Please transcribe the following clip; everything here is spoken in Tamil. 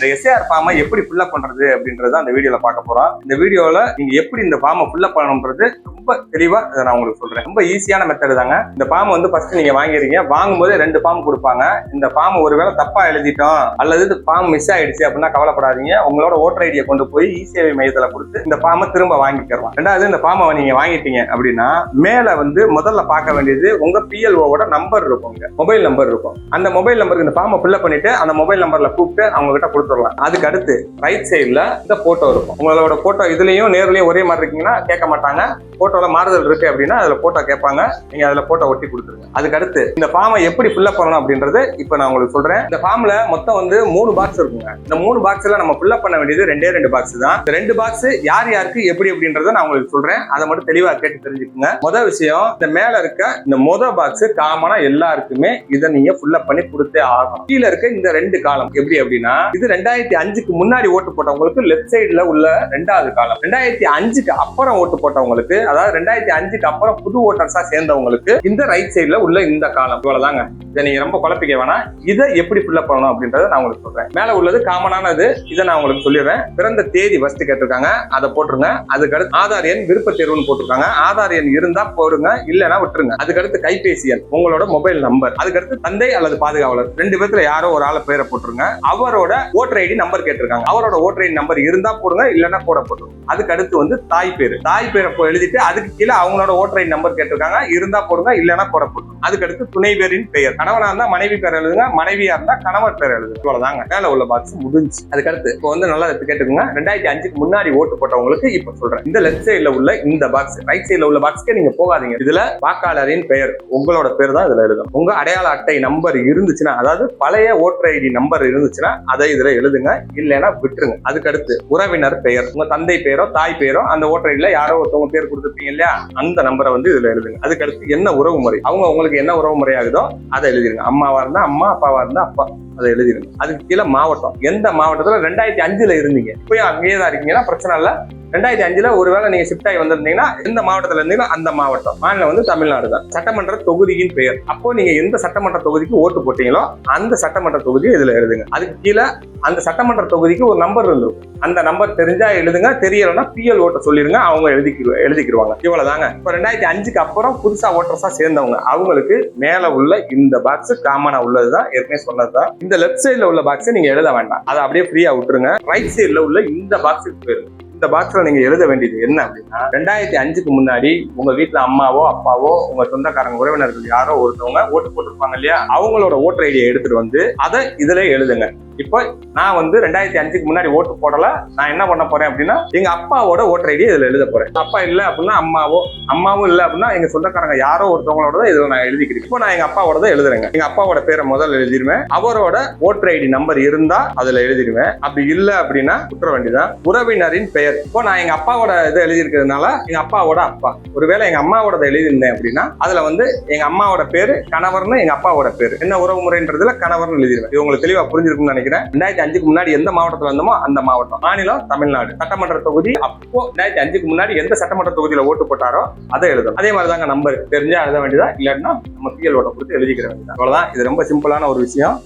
இந்த எஸ்ஏஆர் ஃபார்மை எப்படி ஃபில்அப் பண்றது அப்படின்றத அந்த வீடியோல பார்க்க போறோம். இந்த வீடியோல நீங்க எப்படி இந்த ஃபார்மை ஃபில்அப் பண்ணணும்ன்றது ரொம்ப தெளிவா நான் உங்களுக்கு சொல்றேன். ரொம்ப ஈஸியான மெத்தட் தாங்க. இந்த ஃபார்ம் வந்து ஃபர்ஸ்ட் நீங்க வாங்கிறீங்க, வாங்கும்போது 2 ஃபார்ம் கொடுப்பாங்க. இந்த ஃபார்ம் ஒருவேளை தப்பா எழுதிட்டோம் அல்லது ஃபார்ம் மிஸ் ஆயிடுச்சு அப்படின்னா கவலைப்படாதீங்க. உங்களோட ஓட்டர் ஐடியை கொண்டு போய் இ-சேவை மையத்துல கொடுத்து இந்த ஃபார்மை திரும்ப வாங்கிக்கிறோம். ரெண்டாவது, இந்த ஃபார்மை நீங்க வாங்கிட்டீங்க அப்படின்னா மேல வந்து முதல்ல பார்க்க வேண்டியது உங்க பிஎல்ஓட நம்பர் இருக்கும், மொபைல் நம்பர் இருக்கும். அந்த மொபைல் நம்பருக்கு இந்த ஃபார்மை ஃபில்அப் பண்ணிட்டு அந்த மொபைல் நம்பர்ல கூப்பிட்டு அவங்க கிட்ட கொடுத்துடலாம். அதுக்கு அடுத்து ரைட் சைடுல இந்த போட்டோ இருக்கும். உங்களோட போட்டோ இதுலயும் நேர்லயும் ஒரே மாதிரி இருக்கீங்கன்னா கேட்க மாட்டாங்க. போட்டோல மாறுதல் இருக்கு அப்படின்னா அதுல போட்டோ கேட்பாங்க, நீங்க அதுல போட்டோ ஒட்டி கொடுத்துருங்க. அதுக்கு அடுத்து இந்த ஃபார்மை எப்படி ஃபில்அப் பண்ணணும் அப்படின்றது இப்ப நான் உங்களுக்கு சொல்றேன். இந்த ஃபார்ம்ல மொத்தம் வந்து 3 பாக்ஸ் இருக்குங்க. இந்த 3 பாக்ஸ்ல நம்ம ஃபில்அப் பண்ண வேண்டியது 2 பாக்ஸ் தான். இந்த 2 பாக்ஸ் யார் யாருக்கு எப்படி அப்படின்றத நான் உங்களுக்கு சொல்றேன். அதை மட்டும் தெளிவா கேட்டு தெரிஞ்சுக்கோங்க. முதல் விஷயம், இந்த மேல இருக்க இந்த பாக்ஸ் காமனா எல்லாருக்குமே இதை நீங்க ஃபில்அப் பண்ணி கொடுத்தே ஆகும். கீழே இருக்க இந்த 2 காலம் எப்படி அப்படின்னா, இது 2005க்கு முன்னாடி ஓட்டு போட்டவங்களுக்கு லெஃப்ட் சைடுல உள்ள 2வது காலம். 2005க்கு அப்புறம் ஓட்டு போட்டவங்களுக்கு, அதாவது 2005க்கு அப்புறம் புது ஓட்டர்ஸா சேர்ந்தவங்களுக்கு இந்த ரைட் சைடுல உள்ள இந்த காலம். இவ்வளவுதாங்க. இதை நீங்க ரொம்ப குழப்பிக்க வேணாம். இதை எப்படி ஃபில்அப் பண்ணணும் அப்படின்றத நான் உங்களுக்கு சொல்றேன். மேல உள்ளது காமனானது, இதை நான் உங்களுக்கு சொல்லிடுறேன். பிறந்த தேதி ஃபர்ஸ்ட் கேட்டிருக்காங்க, அதை போட்டுருங்க. அதுக்கடுத்து ஆதார் எண், விருப்ப தேர்வுன்னு போட்டிருக்காங்க. ஆதார் எண் இருந்தா போடுங்க, இல்லைன்னா விட்டுருங்க. அதுக்கடுத்து கைபேசி எண், உங்களோட மொபைல் நம்பர். அதுக்கடுத்து தந்தை அல்லது பாதுகாவலர் 2 பேர்த்துல யாரோ ஒரு ஆளை பேரை போட்டுருங்க. அவரோட ஓட்டர் ஐடி நம்பர் கேட்டிருக்காங்க. அவரோட ஓட்டர் ஐடி நம்பர் இருந்தா போடுங்க, இல்லைன்னா போட்டுருங்க. அதுக்கடுத்து வந்து தாய் பேரு எழுதிட்டு அதுக்கு கீழே அவங்களோட ஓட்டர் ஐடி நம்பர் கேட்டிருக்காங்க. இருந்தா போடுங்க, இல்லைன்னா போட்டுருங்க. அதுக்கடுத்து துணை பேரின் பெயர், கணவனா இருந்தா மனைவி பேர் எழுதுங்க, மனைவியா இருந்தா கணவர் பேர் எழுதுங்க. இவ்வளவுதாங்க. மேல உள்ள பாக்ஸ் முடிஞ்சு. அதுக்கடுத்து இப்போ வந்து நல்லா கேட்டுக்கோங்க. 2005க்கு முன்னாடி ஓட்டு போட்டவங்களுக்கு இப்ப சொல்றேன். இந்த லெஃப்ட் சைடுல உள்ள இந்த பாக்ஸ், ரைட் சைடுல உள்ள பாக்ஸ்க்கு நீங்க போகாதீங்க. இதுல வாக்காளரின் பெயர், உங்களோட பேர் தான் இதுல எழுதணும். உங்க அடையாள அட்டை நம்பர் இருந்துச்சுன்னா, அதாவது பழைய ஓட்டர் ஐடி நம்பர் இருந்துச்சுன்னா அதை இதுல எழுதுங்க, இல்லைன்னா விட்டுருங்க. அதுக்கடுத்து உறவினர் பெயர், உங்க தந்தை பேரோ தாய் பேரோ அந்த ஓட்டர் ஐடியில யாரோ ஒருத்தவங்க பேர் கொடுத்துருப்பீங்க இல்லையா, அந்த நம்பரை வந்து இதுல எழுதுங்க. அதுக்கடுத்து என்ன உறவு முறை, அவங்க உங்களுக்கு என்ன உறவு முறை ஆகுதோ அதை எழுதிருங்க. அம்மாவா இருந்தா அம்மா, அப்பாவா இருந்தா அப்பா, அதை எழுதிருங்க. அதுக்கு கீழே மாவட்டம், எந்த மாவட்டத்துல 2005ல இருந்தீங்க, இப்பயும் அங்கேயே தான் இருக்கீங்கன்னா பிரச்சனை இல்ல. 2005ல ஒருவேளை நீங்க ஷிஃப்ட் ஆகி வந்திருந்தீங்கன்னா எந்த மாவட்டத்துல இருந்தீங்கன்னா அந்த மாவட்டம். மாநிலம் வந்து தமிழ்நாடு தான். சட்டமன்ற தொகுதியின் பெயர், அப்போ நீங்க எந்த சட்டமன்ற தொகுதிக்கு ஓட்டு போட்டீங்களோ அந்த சட்டமன்ற தொகுதியை இதுல எழுதுங்க. அதுக்கு கீழே அந்த சட்டமன்ற தொகுதிக்கு ஒரு நம்பர் இருந்திருக்கும். அந்த நம்பர் தெரிஞ்சா எழுதுங்க, தெரியலன்னா பிஎல் ஓட்ட சொல்லிருங்க, அவங்க எழுதிக்கிடுவாங்க. இவ்வளவுதாங்க. இப்போ 2005க்கு அப்புறம் புதுசா ஓட்டர்ஸா சேர்ந்தவங்க அவங்களுக்கு மேல உள்ள இந்த பாக்ஸ் காமனா உள்ளதுதான், ஏற்கனவே சொன்னதுதான். இந்த லெஃப்ட் சைடுல உள்ள பாக்ஸ் நீங்க எழுத வேண்டாம், அதை அப்படியே ஃப்ரீயா விட்டுருங்க. ரைட் சைடுல உள்ள இந்த பாக்ஸுக்கு போயிருங்க. இந்த பாக்ஸ்ல நீங்க எழுத வேண்டியது என்ன அப்படின்னா, 2005க்கு முன்னாடி உங்க வீட்டுல அம்மாவோ அப்பாவோ உங்க சொந்தக்காரங்க உறவினர்கள் யாரோ ஒருத்தவங்க ஓட்டு போட்டிருப்பாங்க இல்லையா, அவங்களோட ஓட்டர் ஐடியை எடுத்துட்டு வந்து அதை இதுல எழுதுங்க. இப்போ நான் வந்து 2005க்கு முன்னாடி ஓட்டு போடல, நான் என்ன பண்ண போறேன் அப்படின்னா எங்க அப்பாவோட ஓட்டர் ஐடியை இதுல எழுத போறேன். அப்பா இல்ல அப்படின்னா அம்மாவும் இல்ல அப்படின்னா எங்க சொந்தக்காரங்க யாரோ ஒருத்தவங்களோட இதுல நான் எழுதிக்கிறேன். இப்போ நான் எங்க அப்பாவோட எழுதுறேங்க. எங்க அப்பாவோட பேரை முதல்ல எழுதிருவேன். அவரோட ஓட்டர் ஐடி நம்பர் இருந்தா அதுல எழுதிருவேன். அப்படி இல்ல அப்படின்னா விட்டுற வேண்டியதான். உறவினரின் பெயர், இப்போ நான் எங்க அப்பாவோட இதை எழுதிருக்கிறதுனால எங்க அப்பாவோட அப்பா, ஒருவேளை எங்க அம்மாவோட எழுதியிருந்தேன் அப்படின்னா அதுல வந்து எங்க அம்மாவோட பேரு கணவர்னு, எங்க அப்பாவோட பேரு என்ன உறவு முறைன்றதுல கணவர்னு எழுதிருவேன். இது உங்களுக்கு தெளிவா புரிஞ்சிருக்கும்னு நினைக்கிறேன். 2005க்கு முன்னாடி எந்த மாவட்டத்துல இருந்தோமோ அந்த மாவட்டம். மாநிலம் தமிழ்நாடு. சட்டமன்ற தொகுதி, அப்போ 2005க்கு முன்னாடி எந்த சட்டமன்ற தொகுதியில ஓட்டு போட்டாரோ அதை எழுதணும். அதே மாதிரி தாங்க நம்பர் தெரிஞ்சா எழுத வேண்டியதா, இல்லைன்னா நம்ம பிஎல் ஓட்ட கொடுத்து எழுதிக்கிற வேண்டியதா. அவ்வளவுதான். இது ரொம்ப சிம்பிளான ஒரு விஷயம்.